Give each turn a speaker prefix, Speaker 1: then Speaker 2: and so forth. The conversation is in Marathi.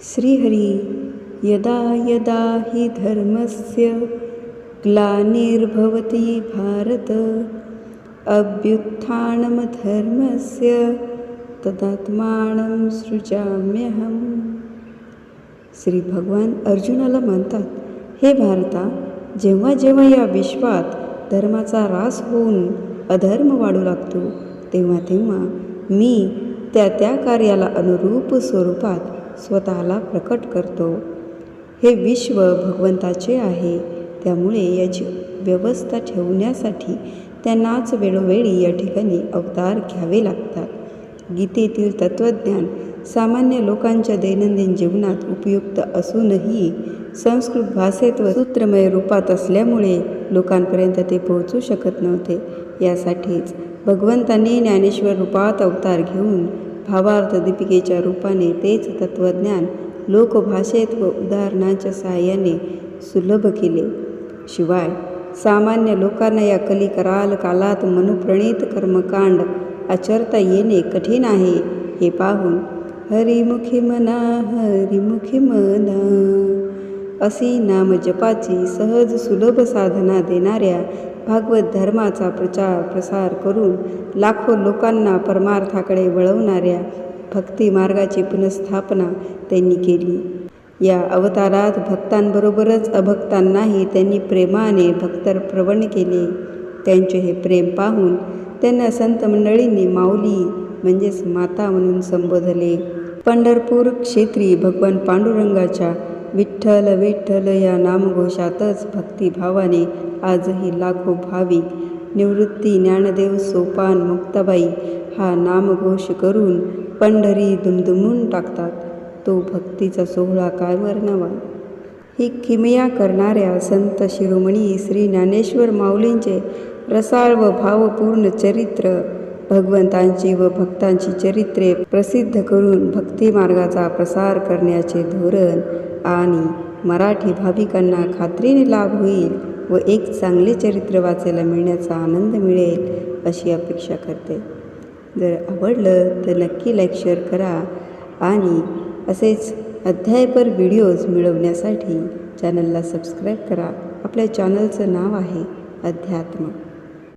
Speaker 1: श्रीहरी यदा यदा हि धर्मस्य ग्लानिर्भवति भारत अभ्युत्थानमधर्मस्य तदात्मानं सृजाम्यहम्। श्री भगवान अर्जुनाला म्हणतात, हे भारता, जेव्हा जेव्हा या विश्वात धर्माचा ऱ्हास होऊन अधर्म वाढू लागतो तेव्हा तेव्हा मी त्या कार्याला अनुरूप स्वरूपात स्वतःला प्रकट करतो। हे विश्व भगवंताचे आहे, त्यामुळे याची व्यवस्था ठेवण्यासाठी त्यांनाच वेळोवेळी या ठिकाणी अवतार घ्यावे लागतात। गीतेतील तत्त्वज्ञान सामान्य लोकांच्या दैनंदिन जीवनात उपयुक्त असूनही संस्कृत भाषेत व सूत्रमय रूपात असल्यामुळे लोकांपर्यंत ते पोहोचू शकत नव्हते। यासाठीच भगवंतांनी ज्ञानेश्वर रूपात अवतार घेऊन भावार्थ दीपिकेच्या रूपाने तेच तत्त्वज्ञान लोकभाषेत व उदाहरणांच्या सहाय्याने सुलभ केले। शिवाय सामान्य लोकांना या कलिकराल कालात मनुप्रणीत कर्मकांड आचरता येणे कठीण आहे हे पाहून हरिमुखी मना हरिमुखी मना अशी नामजपाची सहज सुलभ साधना देणाऱ्या भागवत धर्माचा प्रचार प्रसार करून लाखो लोकांना परमार्थाकडे वळवणाऱ्या भक्ती मार्गाची पुनर्स्थापना त्यांनी केली। या अवतारात भक्तांबरोबरच अभक्तांनाही त्यांनी प्रेमाने भक्तप्रवण केले। त्यांचे हे प्रेम पाहून त्यांना संत मंडळींनी माऊली म्हणजेच माता म्हणून संबोधले। पंढरपूर क्षेत्री भगवान पांडुरंगाच्या विठ्ठल विठ्ठल या नामघोषातच भक्तिभावाने आजही लाखो भाविक निवृत्ती ज्ञानदेव सोपान मुक्ताबाई हा नामघोष करून पंढरी दुमदुमून टाकतात। तो भक्तीचा सोहळा काय वर्णावा। ही किमया करणाऱ्या संत शिरोमणी श्री ज्ञानेश्वर माऊलींचे रसाळ व भावपूर्ण चरित्र, भगवंतांची व भक्तांची चरित्रे प्रसिद्ध करून भक्ती मार्गाचा प्रसार करण्याचे धोरण आणि मराठी भाविकांना खात्रीने लाभ होईल व एक चांगले चरित्र वाचायला मिळण्याचा आनंद मिळेल अशी अपेक्षा करते। जर आवडलं तर नक्की लाईक शेअर करा आणि असेच अध्यायपर व्हिडिओज मिळवण्यासाठी चॅनलला सबस्क्राईब करा। आपल्या चॅनलचं नाव आहे अध्यात्म।